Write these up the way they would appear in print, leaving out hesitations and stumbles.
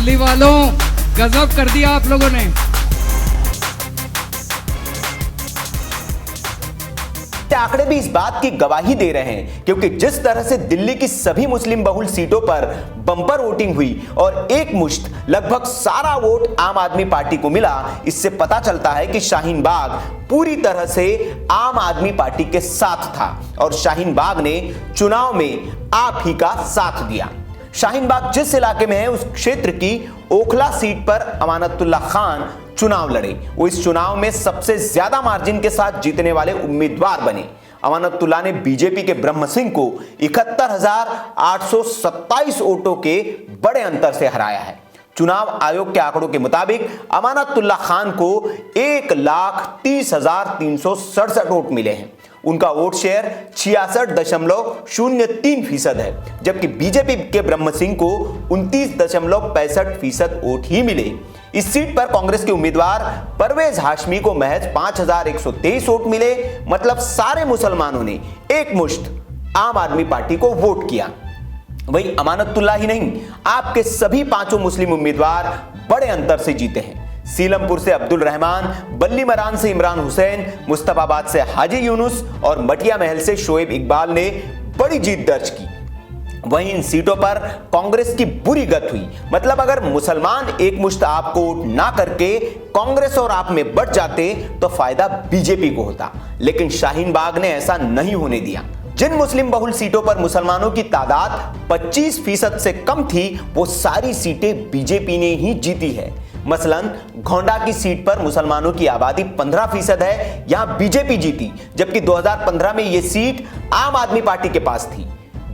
दिल्ली वालों, गजब कर दिया आप लोगों ने। आंकड़े भी इस बात की गवाही दे रहे हैं, क्योंकि जिस तरह से दिल्ली की सभी मुस्लिम बहुल सीटों पर बम्पर वोटिंग हुई और एक मुश्त लगभग सारा वोट आम आदमी पार्टी को मिला, इससे पता चलता है कि शाहीन बाग पूरी तरह से आम आदमी पार्टी के साथ था और शाहीन बाग ने चुनाव में आप ही का साथ दिया। शाहीन बाग जिस इलाके में है, उस क्षेत्र की ओखला सीट पर अमानतुल्ला खान चुनाव लड़े। वो इस चुनाव में सबसे ज्यादा मार्जिन के साथ जीतने वाले उम्मीदवार बने। अमानतुल्ला ने बीजेपी के ब्रह्म सिंह को 71,827 वोटों के बड़े अंतर से हराया है। चुनाव आयोग के आंकड़ों के मुताबिक अमानतुल्ला खान को 1,30,367 वोट मिले हैं। उनका वोट शेयर 66.03% है, जबकि बीजेपी के ब्रह्म सिंह को 29.65% वोट ही मिले। इस सीट पर कांग्रेस के उम्मीदवार परवेज हाशमी को महज 5,123 वोट मिले। मतलब सारे मुसलमानों ने एक मुश्त आम आदमी पार्टी को वोट किया। वहीं अमानतुल्ला ही नहीं, आपके सभी पांचों मुस्लिम उम्मीदवार बड़े अंतर से जीते हैं। सीलमपुर से अब्दुल रहमान, बल्ली मरान से इमरान हुसैन, मुस्तफाबाद से हाजी यूनुस और मटिया महल से शोएब इकबाल ने बड़ी जीत दर्ज की। वहीं इन सीटों पर कांग्रेस की बुरी गत हुई। मतलब अगर मुसलमान एक मुश्त आप को वोट ना करके कांग्रेस और आप में बढ़ जाते तो फायदा बीजेपी को होता, लेकिन शाहीन बाग ने ऐसा नहीं होने दिया। जिन मुस्लिम बहुल सीटों पर मुसलमानों की तादाद 25% से कम थी, वो सारी सीटें बीजेपी ने ही जीती है। मसलन गोंडा की सीट पर मुसलमानों की आबादी 15% है, यहां बीजेपी जीती, जबकि 2015 में यह सीट आम आदमी पार्टी के पास थी।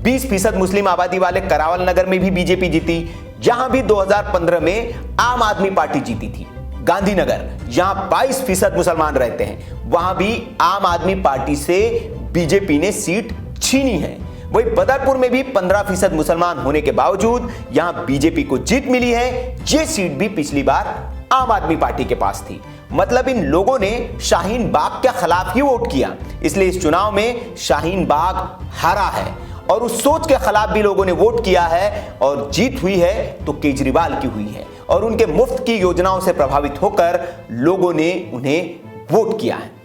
20% मुस्लिम आबादी वाले करावल नगर में भी बीजेपी जीती, जहां भी 2015 में आम आदमी पार्टी जीती थी। गांधीनगर, जहां 22% मुसलमान रहते हैं, वहां भी आम आदमी पार्टी से बीजेपी ने सीट छीनी है। वहीं बदरपुर में भी 15% मुसलमान होने के बावजूद यहां बीजेपी को जीत मिली है। यह सीट भी पिछली बार आम आदमी पार्टी के पास थी। मतलब इन लोगों ने शाहीन बाग के खिलाफ ही वोट किया, इसलिए इस चुनाव में शाहीन बाग हारा है और उस सोच के खिलाफ भी लोगों ने वोट किया है। और जीत हुई है तो केजरीवाल की हुई है और उनके मुफ्त की योजनाओं से प्रभावित होकर लोगों ने उन्हें वोट किया है।